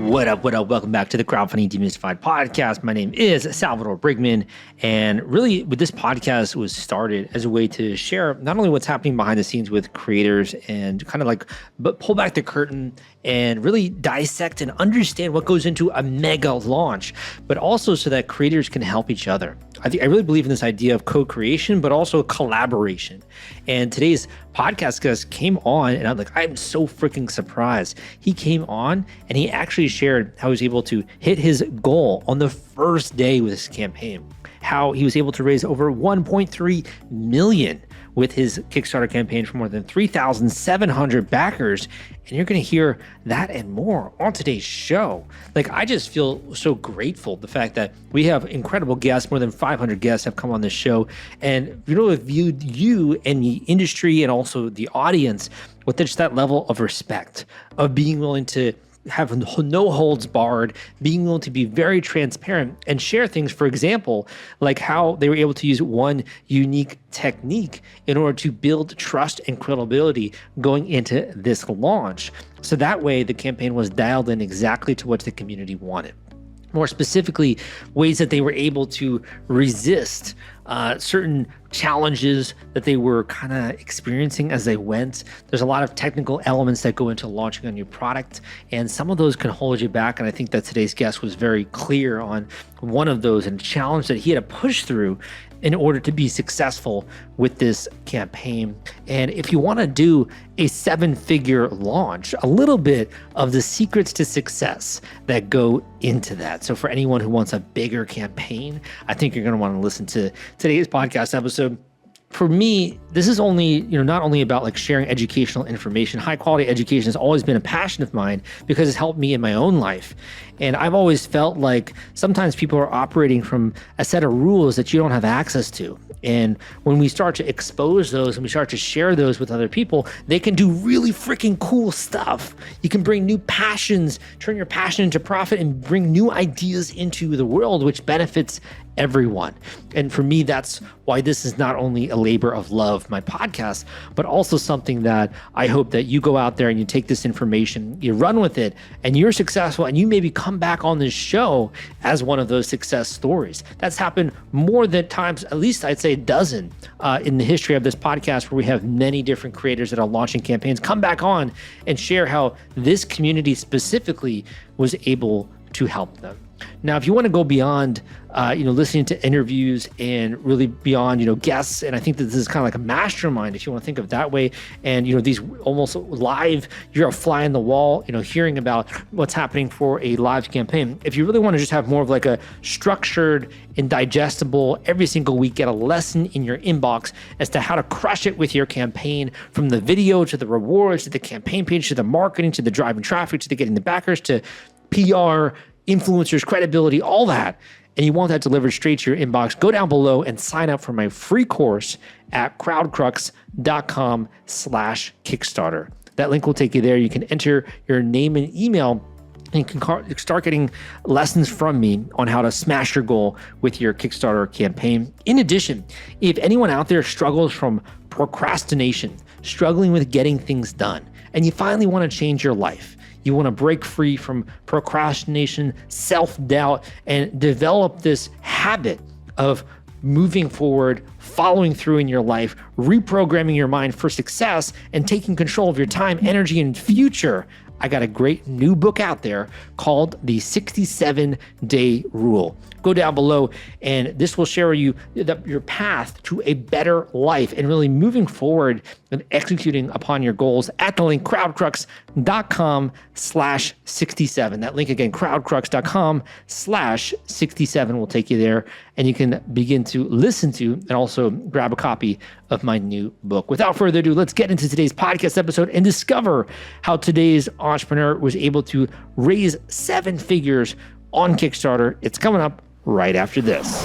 What up? Welcome back to the Crowdfunding Demystified podcast. My name is Salvador Briggman. And really, with this podcast was started as a way to share not only what's happening behind the scenes with creators and kind of like but pull back the curtain and really dissect and understand what goes into a mega launch, but also so that creators can help each other. I really believe in this idea of co-creation, but also collaboration. And today's podcast guest came on, and I'm so freaking surprised. He came on and he actually shared how he was able to hit his goal on the first day with his campaign, how he was able to raise over 1.3 million with his Kickstarter campaign for more than 3,700 backers. And you're going to hear that and more on today's show. I just feel so grateful the fact that we have incredible guests. More than 500 guests have come on this show and really viewed you and the industry and also the audience with just that level of respect, of being willing to have no holds barred, being willing to be very transparent and share things, for example, like how they were able to use one unique technique in order to build trust and credibility going into this launch. So that way the campaign was dialed in exactly to what the community wanted. More specifically, ways that they were able to resist certain challenges that they were kind of experiencing as they went. There's a lot of technical elements that go into launching a new product, and some of those can hold you back. And I think that today's guest was very clear on one of those and challenge that he had to push through in order to be successful with this campaign. And if you want to do a 7-figure launch, a little bit of the secrets to success that go into that. So for anyone who wants a bigger campaign, I think you're going to want to listen to today's podcast episode. For me, this is only, not only about sharing educational information. High quality education has always been a passion of mine because it's helped me in my own life. And I've always felt like sometimes people are operating from a set of rules that you don't have access to. And when we start to expose those and we start to share those with other people, they can do really freaking cool stuff. You can bring new passions, turn your passion into profit, and bring new ideas into the world, which benefits everyone. And for me, that's why this is not only a labor of love, my podcast, but also something that I hope that you go out there and you take this information, you run with it, and you're successful, and you maybe come back on this show as one of those success stories. That's happened more than times, at least I'd say a dozen in the history of this podcast, where we have many different creators that are launching campaigns come back on and share how this community specifically was able to help them. Now, if you want to go beyond, listening to interviews and really beyond, guests, and I think that this is kind of like a mastermind, if you want to think of it that way, and, these almost live, you're a fly on the wall, hearing about what's happening for a live campaign. If you really want to just have more of like a structured and digestible, every single week, get a lesson in your inbox as to how to crush it with your campaign, from the video to the rewards, to the campaign page, to the marketing, to the driving traffic, to the getting the backers, to PR, influencers, credibility, all that, and you want that delivered straight to your inbox, go down below and sign up for my free course at crowdcrux.com/Kickstarter. That link will take you there. You can enter your name and email, and you can start getting lessons from me on how to smash your goal with your Kickstarter campaign. In addition, if anyone out there struggles from procrastination, struggling with getting things done, and you finally want to change your life, you want to break free from procrastination, self-doubt, and develop this habit of moving forward, following through in your life, reprogramming your mind for success, and taking control of your time, energy, and future, I got a great new book out there called The 67-Day Rule. Go down below, and this will share you your path to a better life and really moving forward and executing upon your goals at the link crowdcrux.com/67. That link again, crowdcrux.com/67 will take you there, and you can begin to listen to and also grab a copy of my new book. Without further ado, let's get into today's podcast episode and discover how today's entrepreneur was able to raise 7 figures on Kickstarter. It's coming up right after this.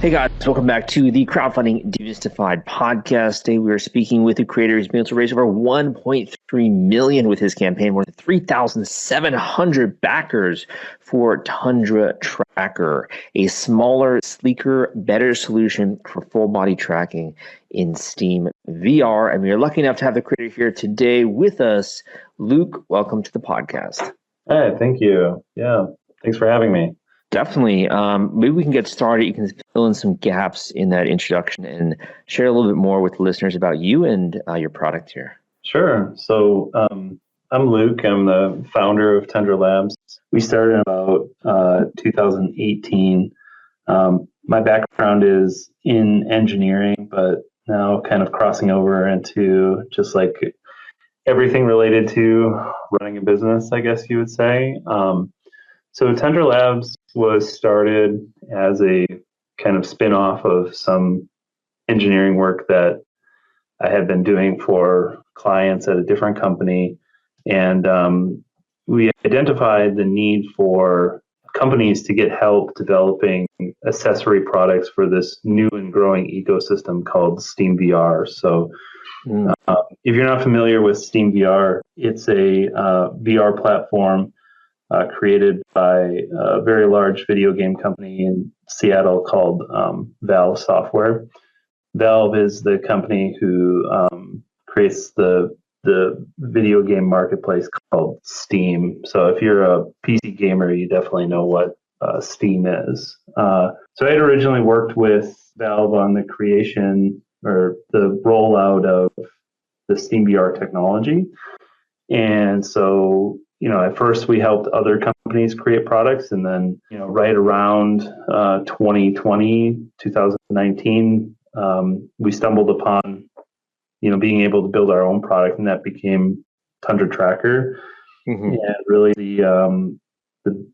Hey guys, welcome back to the Crowdfunding Demystified podcast. Today we are speaking with a creator who's been able to raise over 1.3 million with his campaign, more than 3,700 backers for Tundra Tracker, a smaller, sleeker, better solution for full body tracking in Steam VR. And we are lucky enough to have the creator here today with us. Luke, welcome to the podcast. Hey, thank you. Yeah, thanks for having me. Definitely. Maybe we can get started. You can fill in some gaps in that introduction and share a little bit more with listeners about you and your product here. Sure. I'm Luke. I'm the founder of Tundra Labs. We started in about 2018. My background is in engineering, but now kind of crossing over into just like everything related to running a business, I guess you would say. So Tundra Labs was started as a kind of spin-off of some engineering work that I had been doing for clients at a different company. And we identified the need for companies to get help developing accessory products for this new and growing ecosystem called Steam VR. If you're not familiar with Steam VR, it's a VR platform created by a very large video game company in Seattle called Valve Software. Valve is the company who creates the video game marketplace called Steam. So if you're a PC gamer, you definitely know what Steam is. So I had originally worked with Valve on the creation or the rollout of the Steam VR technology. And so, at first we helped other companies create products. And then, right around 2020, 2019, we stumbled upon, being able to build our own product, and that became Tundra Tracker. Mm-hmm. And really the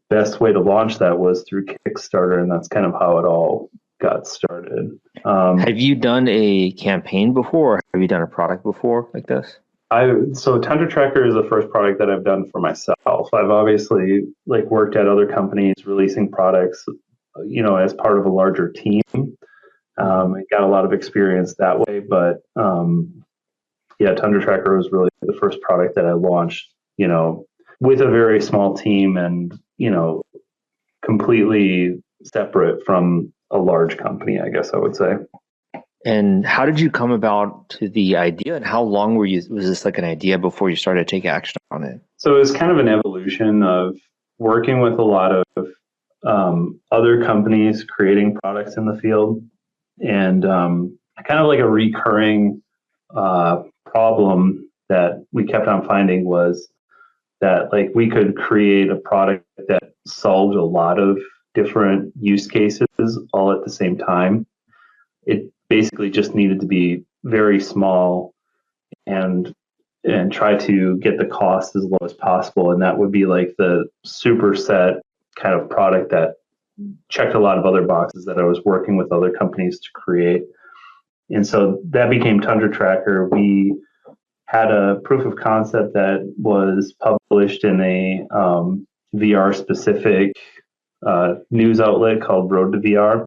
best way to launch that was through Kickstarter. And that's kind of how it all got started. Have you done a campaign before? Or have you done a product before like this? So Tundra Tracker is the first product that I've done for myself. I've obviously worked at other companies releasing products, as part of a larger team. I got a lot of experience that way, but Tundra Tracker was really the first product that I launched, with a very small team and, completely separate from a large company, I guess I would say. And how did you come about to the idea, and how long was this like an idea before you started to take action on it? So it was kind of an evolution of working with a lot of other companies creating products in the field, and kind of like a recurring problem that we kept on finding was that we could create a product that solved a lot of different use cases all at the same time. It basically just needed to be very small and try to get the cost as low as possible. And that would be like the superset kind of product that checked a lot of other boxes that I was working with other companies to create. And so that became Tundra Tracker. We had a proof of concept that was published in a VR specific news outlet called Road to VR.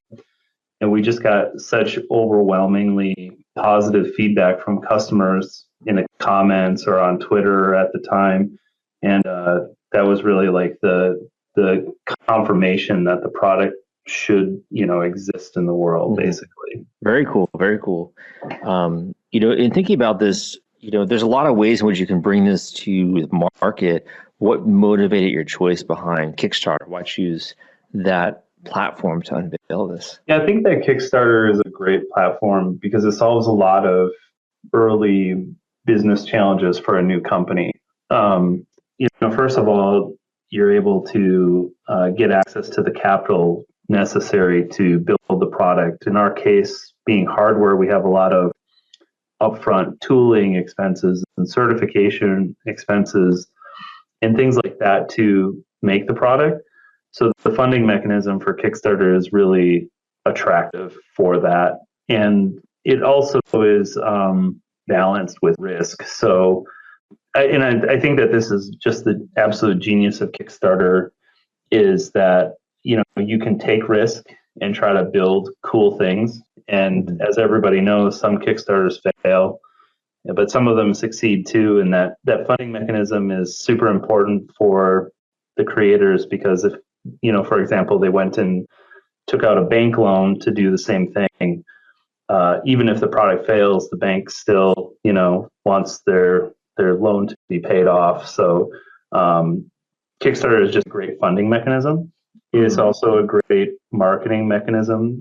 And we just got such overwhelmingly positive feedback from customers in the comments or on Twitter at the time. And that was really like the confirmation that the product should, exist in the world, basically. Very cool. Very cool. In thinking about this, there's a lot of ways in which you can bring this to the market. What motivated your choice behind Kickstarter? Why choose that platform to unveil this? Yeah, I think that Kickstarter is a great platform because it solves a lot of early business challenges for a new company. First of all, you're able to get access to the capital necessary to build the product. In our case, being hardware, we have a lot of upfront tooling expenses and certification expenses and things like that to make the product. So the funding mechanism for Kickstarter is really attractive for that. And it also is balanced with risk. So, I think that this is just the absolute genius of Kickstarter is that, you can take risk and try to build cool things. And as everybody knows, some Kickstarters fail, but some of them succeed too. And that funding mechanism is super important for the creators because if, for example, they went and took out a bank loan to do the same thing, even if the product fails, the bank still, wants their loan to be paid off. So Kickstarter is just a great funding mechanism. It's also a great marketing mechanism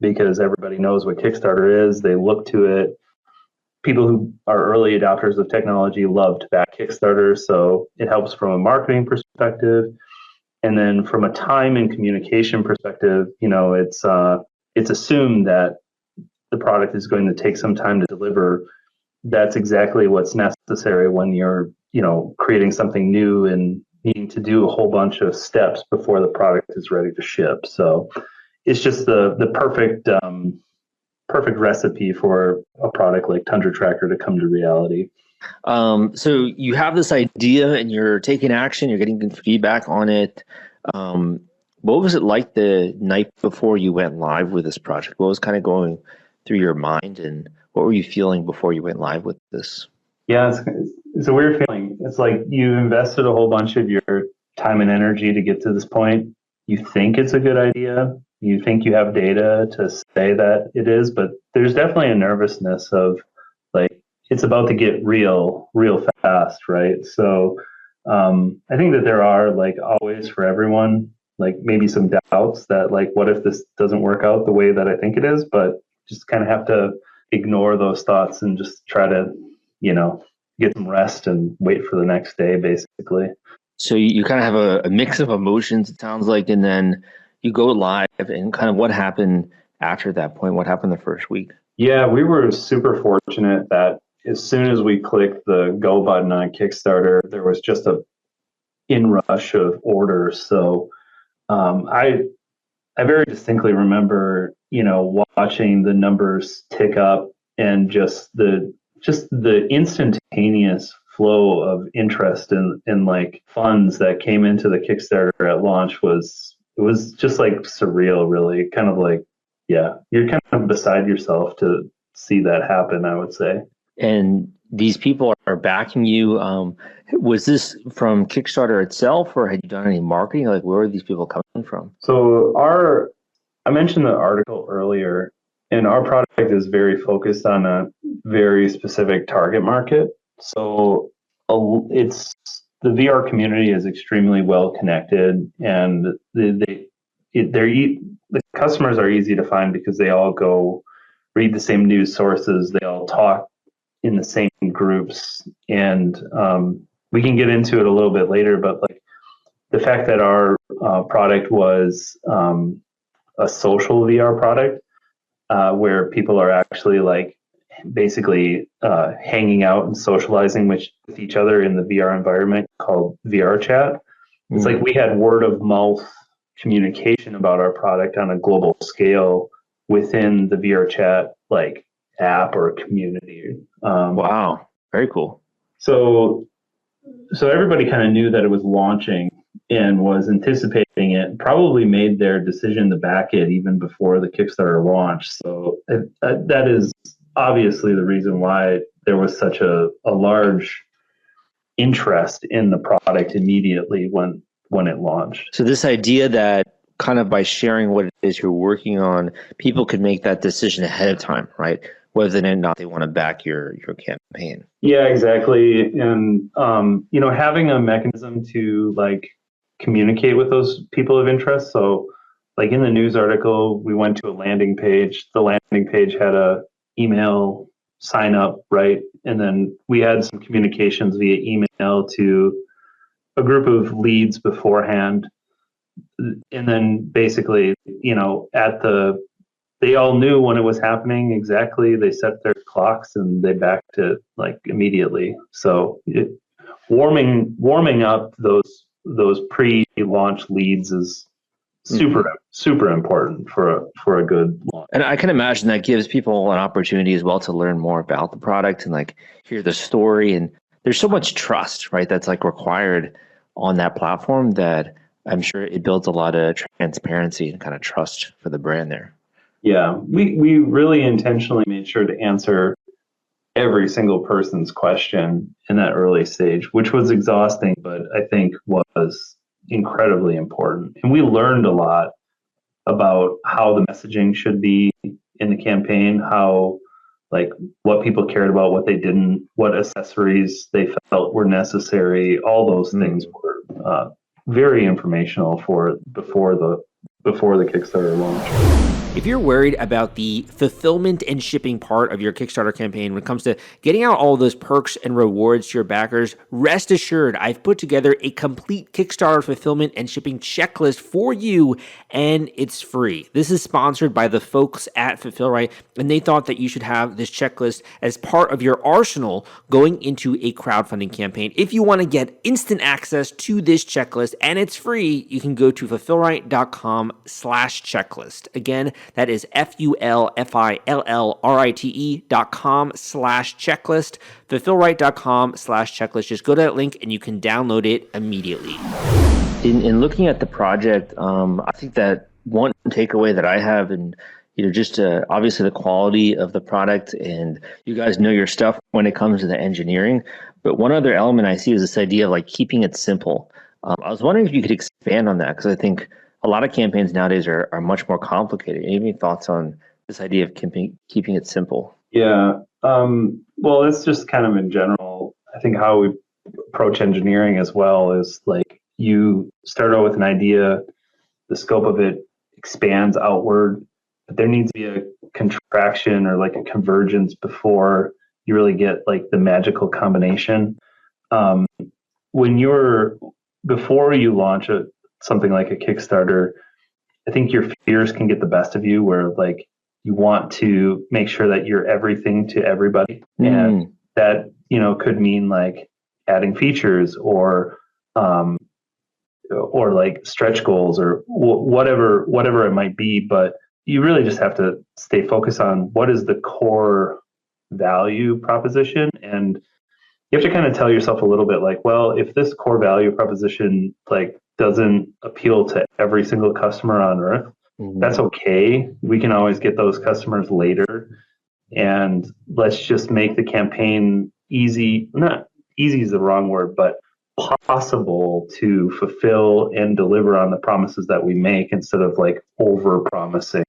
because everybody knows what Kickstarter is. They look to it. People who are early adopters of technology love to back Kickstarter, so it helps from a marketing perspective. And then from a time and communication perspective, it's assumed that the product is going to take some time to deliver. That's exactly what's necessary when you're, creating something new and needing to do a whole bunch of steps before the product is ready to ship. So it's just the perfect recipe for a product like Tundra Tracker to come to reality. So you have this idea and you're taking action, you're getting good feedback on it. What was it like the night before you went live with this project? What was kind of going through your mind, and what were you feeling before you went live with this? Yeah, it's a weird feeling. It's like you invested a whole bunch of your time and energy to get to this point. You think it's a good idea. You think you have data to say that it is, but there's definitely a nervousness of like, it's about to get real fast, right? So I think that there are, like always for everyone, like maybe some doubts that like, what if this doesn't work out the way that I think it is? But just kind of have to ignore those thoughts and just try to, get some rest and wait for the next day, basically. So you kind of have a mix of emotions, it sounds like, and then you go live, and kind of what happened after that point? What happened the first week? Yeah, we were super fortunate that as soon as we clicked the go button on Kickstarter, there was just a inrush of orders. So I very distinctly remember, watching the numbers tick up, and just the instantaneous flow of interest in like funds that came into the Kickstarter at launch was just like surreal, really. Kind of like, yeah, you're kind of beside yourself to see that happen, I would say. And these people are backing you. Was this from Kickstarter itself, or had you done any marketing? Like, where are these people coming from? So I mentioned the article earlier, and our product is very focused on a very specific target market. So it's the VR community is extremely well connected, and the customers are easy to find because they all go read the same news sources. They all talk in the same groups, and we can get into it a little bit later. But like the fact that our product was a social VR product, where people are actually like basically hanging out and socializing with each other in the VR environment called VR chat. It's like we had word of mouth communication about our product on a global scale within the VR chat like app or community. Wow, very cool. So everybody kind of knew that it was launching and was anticipating it, probably made their decision to back it even before the Kickstarter launch. So that is obviously the reason why there was such a large interest in the product immediately when it launched. So this idea that kind of by sharing what it is you're working on, people could make that decision ahead of time, right? Whether or not they want to back your campaign. Yeah, exactly. And having a mechanism to like communicate with those people of interest. So like in the news article, we went to a landing page. The landing page had a email sign up, right? And then we had some communications via email to a group of leads beforehand. And then basically, they all knew when it was happening exactly. They set their clocks and they backed it like immediately. So warming up those pre-launch leads is super important for a good launch. And I can imagine that gives people an opportunity as well to learn more about the product and like hear the story. And there's so much trust, right? That's like required on that platform that I'm sure it builds a lot of transparency and kind of trust for the brand there. Yeah, we really intentionally made sure to answer every single person's question in that early stage, which was exhausting, but I think was incredibly important. And we learned a lot about how the messaging should be in the campaign, how like what people cared about, what they didn't, what accessories they felt were necessary. All those things were very informational for before the Kickstarter launch. If you're worried about the fulfillment and shipping part of your Kickstarter campaign when it comes to getting out all those perks and rewards to your backers, rest assured I've put together a complete Kickstarter fulfillment and shipping checklist for you, and it's free. This is sponsored by the folks at Fulfillrite, and they thought that you should have this checklist as part of your arsenal going into a crowdfunding campaign. If you want to get instant access to this checklist and it's free, you can go to fulfillrite.com/checklist. Again, that is fulfillrite.com/checklist, fulfillrite.com/checklist. Just go to that link and you can download it immediately. In looking at the project, I think that one takeaway that I have, and just obviously the quality of the product, and you guys know your stuff when it comes to the engineering. But one other element I see is this idea of like keeping it simple. I was wondering if you could expand on that, because I think a lot of campaigns nowadays are much more complicated. Any thoughts on this idea of keeping it simple? Yeah. Well, it's just kind of in general. I think how we approach engineering as well is like you start out with an idea, the scope of it expands outward, but there needs to be a contraction or like a convergence before you really get like the magical combination. Before you launch something like a Kickstarter, I think your fears can get the best of you, where like you want to make sure that you're everything to everybody. And that, could mean like adding features or like stretch goals or whatever it might be. But you really just have to stay focused on what is the core value proposition. And you have to kind of tell yourself a little bit like, well, if this core value proposition like doesn't appeal to every single customer on earth, that's okay. We can always get those customers later. And let's just make the campaign easy. Not easy is the wrong word, but possible to fulfill and deliver on the promises that we make instead of like over promising.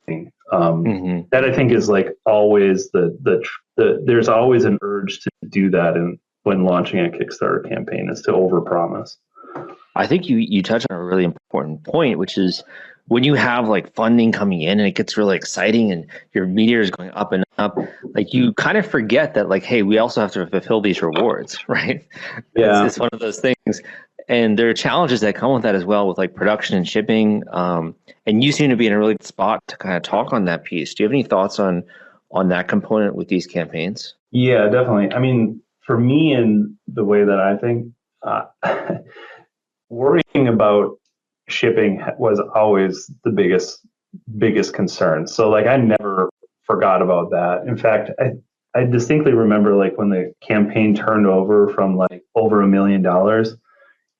That I think is like always there's always an urge to do that. And when launching a Kickstarter campaign is to overpromise. I think you touch on a really important point, which is when you have like funding coming in and it gets really exciting and your meter is going up and up, like you kind of forget that like, hey, we also have to fulfill these rewards, right? Yeah. It's one of those things. And there are challenges that come with that as well, with like production and shipping. And you seem to be in a really good spot to kind of talk on that piece. Do you have any thoughts on that component with these campaigns? Yeah, definitely. I mean, for me, in the way that I think, worrying about shipping was always the biggest concern. So like I never forgot about that. In fact, I distinctly remember like when the campaign turned over from like over $1 million,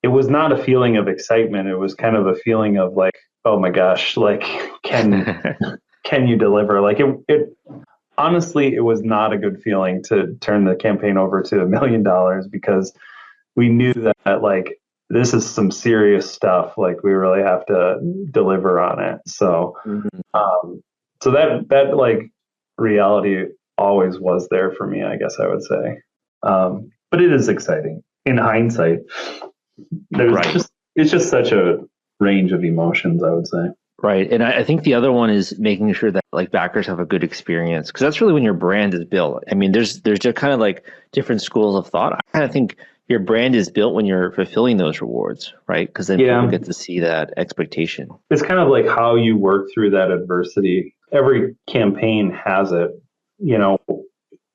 it was not a feeling of excitement. It was kind of a feeling of like, oh my gosh, like can you deliver? Like it honestly, it was not a good feeling to turn the campaign over to $1 million, because we knew that like this is some serious stuff. Like we really have to deliver on it. So, so that like reality always was there for me, I guess I would say. But it is exciting in hindsight. It's just such a range of emotions, I would say. Right. And I think the other one is making sure that like backers have a good experience, because that's really when your brand is built. I mean, there's just kind of like different schools of thought. I kind of think your brand is built when you're fulfilling those rewards, right? Because then people get to see that expectation. It's kind of like how you work through that adversity. Every campaign has it.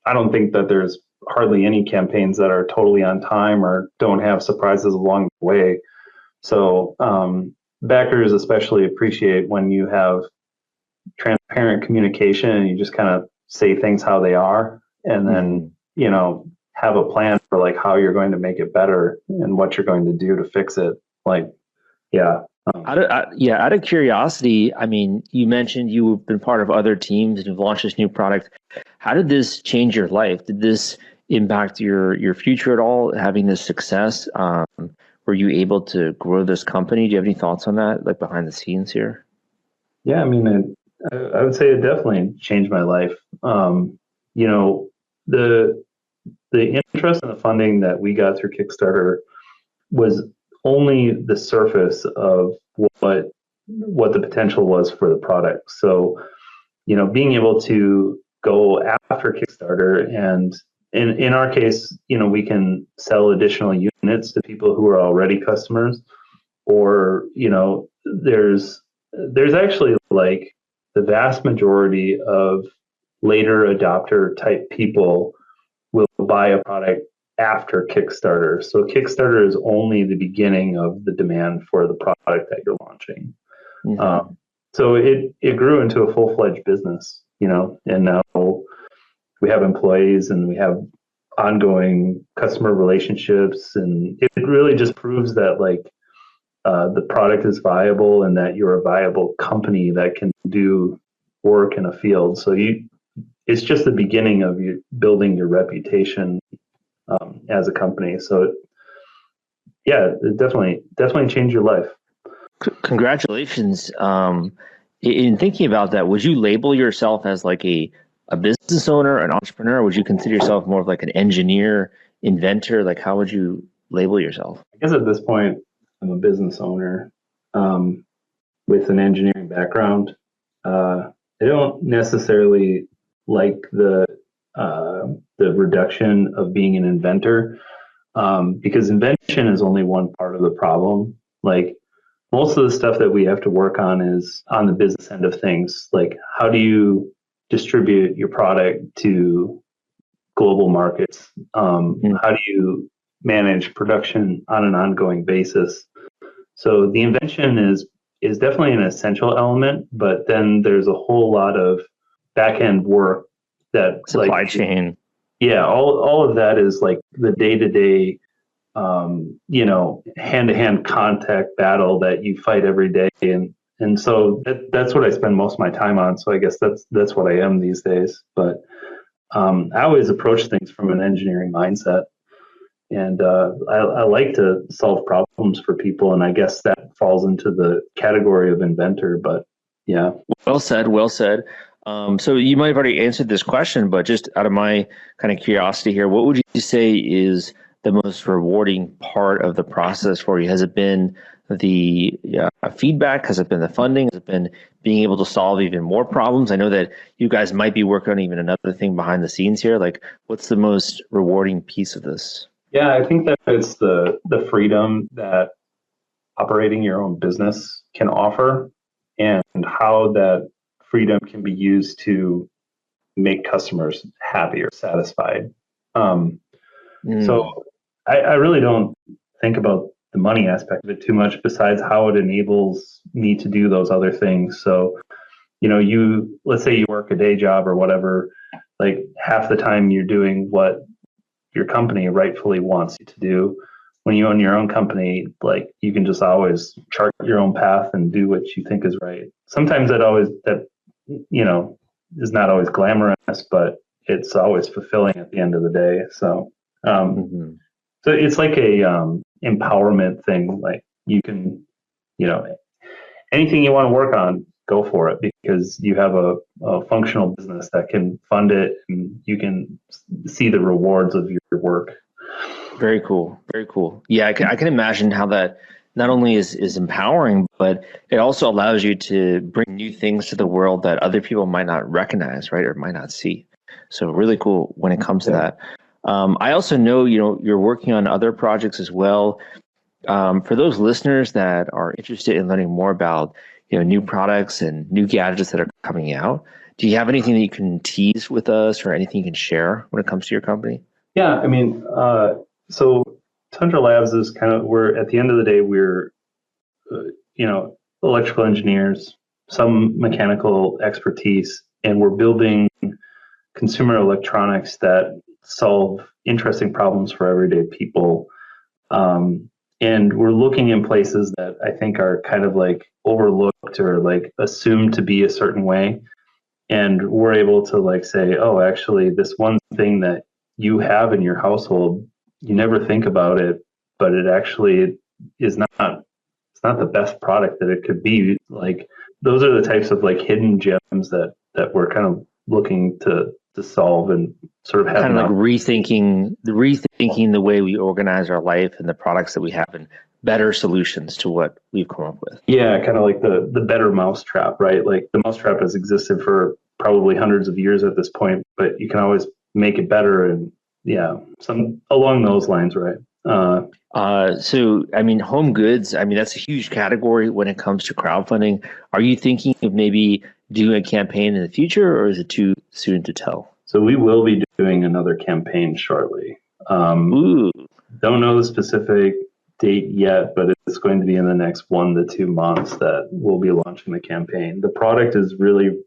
I don't think that there's hardly any campaigns that are totally on time or don't have surprises along the way. So, backers especially appreciate when you have transparent communication and you just kind of say things how they are, and then have a plan for like how you're going to make it better and what you're going to do to fix it. Like, out of curiosity, I mean, you mentioned you've been part of other teams and you've launched this new product. How did this change your life? Did this impact your future at all, having this success? Were you able to grow this company? Do you have any thoughts on that, like behind the scenes here? Yeah, I mean, I would say it definitely changed my life. The interest and the funding that we got through Kickstarter was only the surface of what the potential was for the product. So, being able to go after Kickstarter, and in our case, we can sell additional units to people who are already customers, or, there's actually like the vast majority of later adopter type people will buy a product after Kickstarter. So Kickstarter is only the beginning of the demand for the product that you're launching. Mm-hmm. So it grew into a full-fledged business, and now we have employees and we have ongoing customer relationships, and it really just proves that the product is viable and that you're a viable company that can do work in a field. So it's just the beginning of you building your reputation as a company. So it definitely changed your life. Congratulations. In thinking about that, would you label yourself as like a business owner, an entrepreneur? Would you consider yourself more of like an engineer, inventor? Like, how would you label yourself? I guess at this point, I'm a business owner with an engineering background. I don't necessarily like the reduction of being an inventor, because invention is only one part of the problem. Like, most of the stuff that we have to work on is on the business end of things. Like, how do you distribute your product to global markets? How do you manage production on an ongoing basis? So the invention is definitely an essential element, but then there's a whole lot of back end work that supply chain. Yeah, all of that is like the day-to-day hand-to-hand contact battle that you fight every day, and so that's what I spend most of my time on. So I guess that's what I am these days. But I always approach things from an engineering mindset, and I like to solve problems for people, and I guess that falls into the category of inventor. But yeah, well said. So you might have already answered this question, but just out of my kind of curiosity here, what would you say is the most rewarding part of the process for you? Has it been the feedback? Has it been the funding? Has it been being able to solve even more problems? I know that you guys might be working on even another thing behind the scenes here. Like, what's the most rewarding piece of this? Yeah, I think that it's the freedom that operating your own business can offer, and how that freedom can be used to make customers happy or satisfied. So I really don't think about the money aspect of it too much, besides how it enables me to do those other things. So, let's say you work a day job or whatever, like half the time you're doing what your company rightfully wants you to do. When you own your own company, like, you can just always chart your own path and do what you think is right. Sometimes that is not always glamorous, but it's always fulfilling at the end of the day. So, so it's like a empowerment thing. Like, you can, anything you want to work on, go for it, because you have a functional business that can fund it, and you can see the rewards of your work. Very cool. Yeah, I can imagine how that not only is empowering, but it also allows you to bring new things to the world that other people might not recognize, right, or might not see. So really cool when it comes to that. I also know, you're working on other projects as well. For those listeners that are interested in learning more about, new products and new gadgets that are coming out, do you have anything that you can tease with us, or anything you can share when it comes to your company? Yeah, I mean, so Tundra Labs is we're, at the end of the day, we're, electrical engineers, some mechanical expertise, and we're building consumer electronics that solve interesting problems for everyday people. And we're looking in places that I think are kind of like overlooked or like assumed to be a certain way. And we're able to like say, oh, actually, this one thing that you have in your household, you never think about it, but it actually is not, it's not the best product that it could be. Like, those are the types of like hidden gems that we're kind of looking to solve, and sort of have kind of like rethinking the way we organize our life and the products that we have, and better solutions to what we've come up with. Yeah, kind of like the better mousetrap, right? Like the mousetrap has existed for probably hundreds of years at this point, but you can always make it better, and yeah, some along those lines, right? So, I mean, home goods, I mean, that's a huge category when it comes to crowdfunding. Are you thinking of maybe doing a campaign in the future, or is it too soon to tell? So we will be doing another campaign shortly. Ooh, Don't know the specific date yet, but it's going to be in the next 1 to 2 months that we'll be launching the campaign. The product is really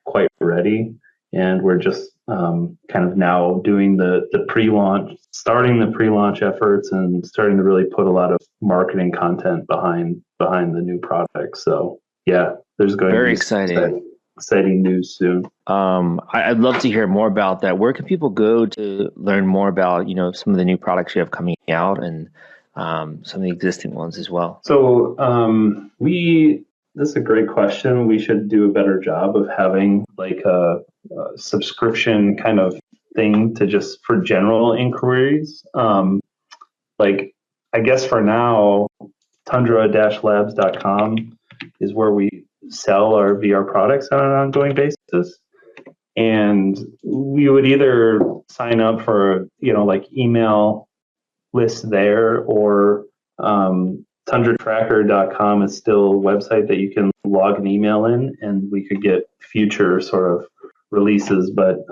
quite ready, and we're just kind of now doing the pre-launch, starting the pre-launch efforts, and starting to really put a lot of marketing content behind the new product. So yeah, there's going very to be exciting news soon. I'd love to hear more about that. Where can people go to learn more about, some of the new products you have coming out and some of the existing ones as well? So this is a great question. We should do a better job of having like a subscription kind of thing to just for general inquiries. Like I guess for now, tundra-labs.com is where we sell our VR products on an ongoing basis. And we would either sign up for, like email lists there, or tundratracker.com is still a website that you can log an email in, and we could get future sort of releases. But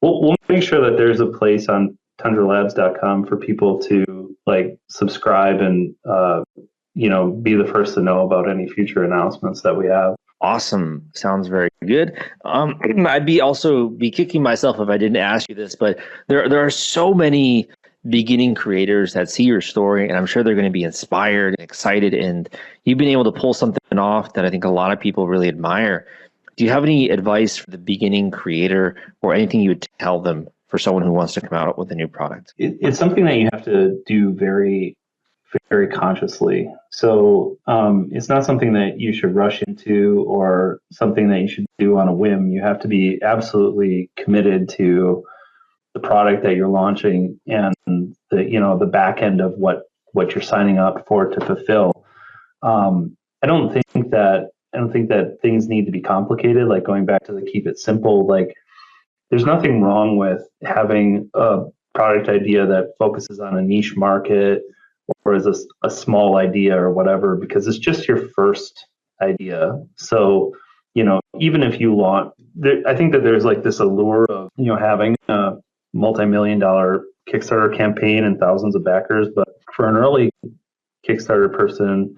we'll make sure that there's a place on tundralabs.com for people to like subscribe and be the first to know about any future announcements that we have. Awesome. Sounds very good. I'd be kicking myself if I didn't ask you this, but there are so many beginning creators that see your story, and I'm sure they're going to be inspired and excited, and you've been able to pull something off that I think a lot of people really admire. Do you have any advice for the beginning creator, or anything you would tell them for someone who wants to come out with a new product? It's something that you have to do very, very consciously. So it's not something that you should rush into or something that you should do on a whim. You have to be absolutely committed to the product that you're launching and the back end of what you're signing up for to fulfill. I don't think that things need to be complicated. Like going back to the keep it simple, like there's nothing wrong with having a product idea that focuses on a niche market or is a small idea or whatever, because it's just your first idea. So, even if you launch, I think that there's like this allure of, having a multi-million-dollar Kickstarter campaign and thousands of backers. But for an early Kickstarter person,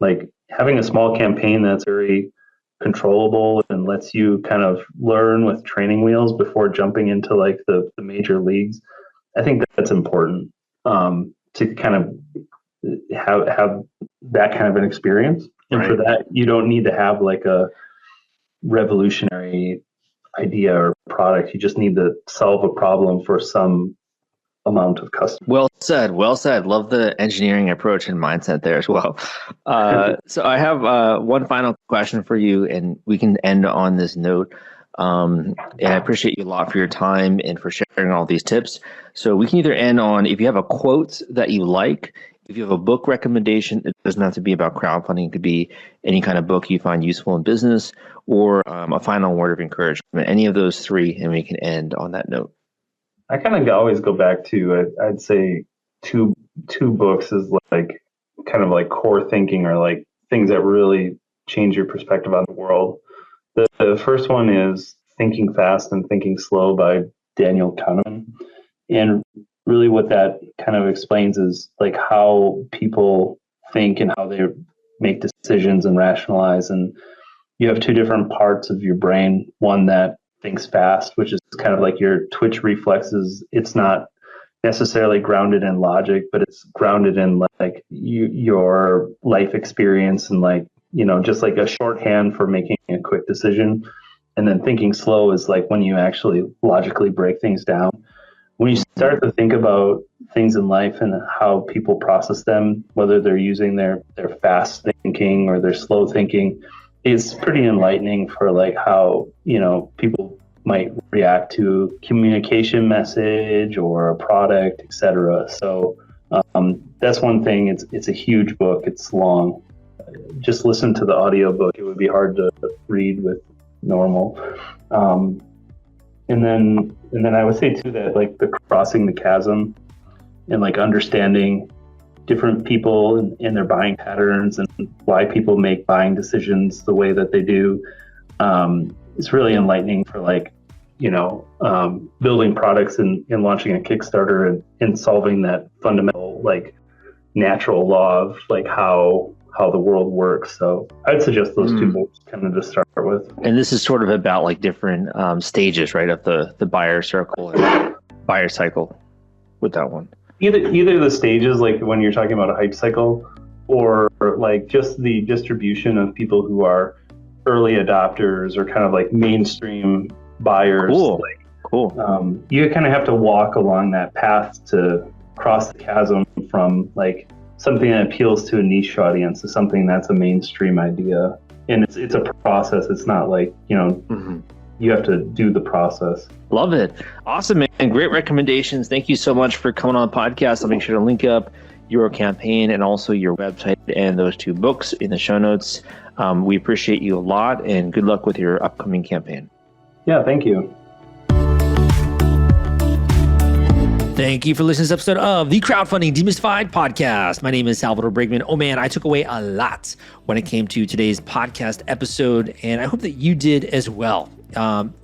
like having a small campaign that's very controllable and lets you kind of learn with training wheels before jumping into like the major leagues, I think that's important to kind of have that kind of an experience. And Right. for that, you don't need to have like a revolutionary idea or product. You just need to solve a problem for some amount of customers. Well said. Well said. Love the engineering approach and mindset there as well. So I have one final question for you, and we can end on this note. And I appreciate you a lot for your time and for sharing all these tips. So we can either end on, if you have a quote that you like, if you have a book recommendation, it doesn't have to be about crowdfunding. It could be any kind of book you find useful in business, or a final word of encouragement. Any of those three, and we can end on that note. I kind of always go back to, I'd say two books is like kind of like core thinking, or like things that really change your perspective on the world. The first one is Thinking Fast and Thinking Slow by Daniel Kahneman. And really what that kind of explains is like how people think and how they make decisions and rationalize. And you have two different parts of your brain, one that thinks fast, which is kind of like your twitch reflexes. It's not necessarily grounded in logic, but it's grounded in like your life experience and like, just like a shorthand for making a quick decision. And then thinking slow is like when you actually logically break things down. When you start to think about things in life and how people process them, whether they're using their fast thinking or their slow thinking, it's pretty enlightening for like how, people might react to communication message or a product, etc. So That's one thing. It's a huge book. It's long. Just listen to the audiobook. It would be hard to read with normal. And then I would say too that like the crossing the chasm and like understanding different people and their buying patterns and why people make buying decisions the way that they do. It's really enlightening for like, building products and launching a Kickstarter and solving that fundamental, like natural law of like how the world works. So I'd suggest those two books kind of to start with. And this is sort of about like different stages, right, of the buyer circle and buyer cycle with that one. Either the stages, like when you're talking about a hype cycle, or like just the distribution of people who are early adopters or kind of like mainstream buyers. Cool. You kind of have to walk along that path to cross the chasm from like something that appeals to a niche audience to something that's a mainstream idea. And it's a process. It's not like, you have to do the process. Love it. Awesome, man. Great recommendations. Thank you so much for coming on the podcast. I'll make sure to link up your campaign and also your website and those two books in the show notes. We appreciate you a lot and good luck with your upcoming campaign. Yeah, thank you. Thank you for listening to this episode of the Crowdfunding Demystified podcast. My name is Salvador Briggman. Oh man, I took away a lot when it came to today's podcast episode, and I hope that you did as well.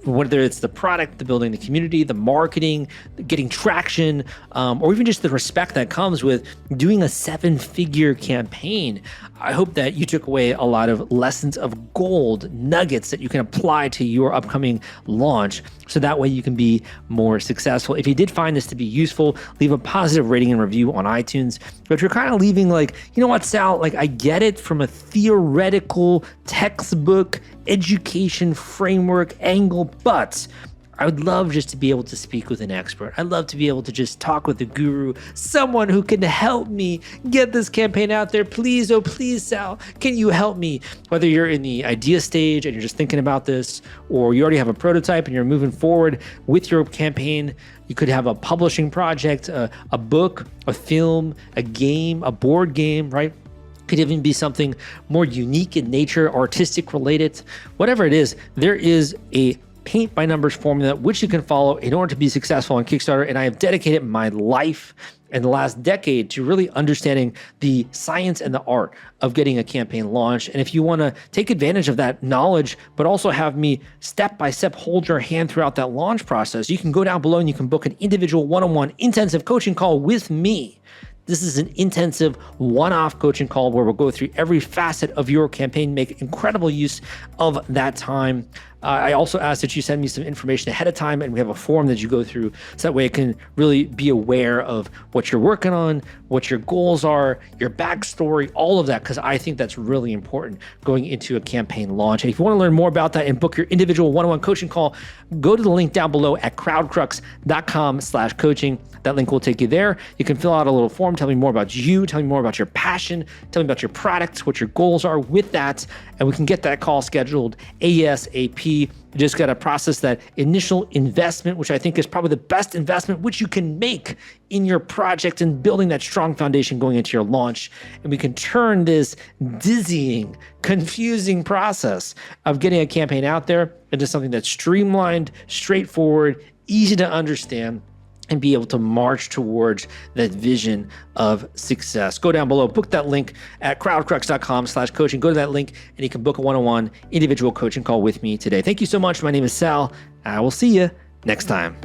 Whether it's the product, the building, the community, the marketing, getting traction, or even just the respect that comes with doing a 7-figure campaign. I hope that you took away a lot of lessons of gold nuggets that you can apply to your upcoming launch, so that way you can be more successful. If you did find this to be useful, leave a positive rating and review on iTunes. But if you're kind of leaving like, you know what, Sal, like I get it from a theoretical textbook education framework angle, but I would love just to be able to speak with an expert. I'd love to be able to just talk with a guru, someone who can help me get this campaign out there. Please, oh please, Sal, can you help me? Whether you're in the idea stage and you're just thinking about this, or you already have a prototype and you're moving forward with your campaign. You could have a publishing project, a book, a film, a game, a board game, right? Could even be something more unique in nature, artistic related, whatever it is. There is a paint by numbers formula which you can follow in order to be successful on Kickstarter. And I have dedicated my life and the last decade to really understanding the science and the art of getting a campaign launched. And if you want to take advantage of that knowledge, but also have me step by step hold your hand throughout that launch process, you can go down below and you can book an individual one-on-one intensive coaching call with me. This is an intensive one-off coaching call where we'll go through every facet of your campaign, make incredible use of that time. I also ask that you send me some information ahead of time, and we have a form that you go through so that way I can really be aware of what you're working on, what your goals are, your backstory, all of that, because I think that's really important going into a campaign launch. And if you want to learn more about that and book your individual one-on-one coaching call, go to the link down below at crowdcrux.com/coaching. That link will take you there. You can fill out a little form, tell me more about you, tell me more about your passion, tell me about your products, what your goals are with that, and we can get that call scheduled ASAP. You just got to process that initial investment, which I think is probably the best investment which you can make in your project and building that strong foundation going into your launch. And we can turn this dizzying, confusing process of getting a campaign out there into something that's streamlined, straightforward, easy to understand, and be able to march towards that vision of success. Go down below, book that link at crowdcrux.com/coaching. Go to that link and you can book a one-on-one individual coaching call with me today. Thank you so much. My name is Sal. I will see you next time.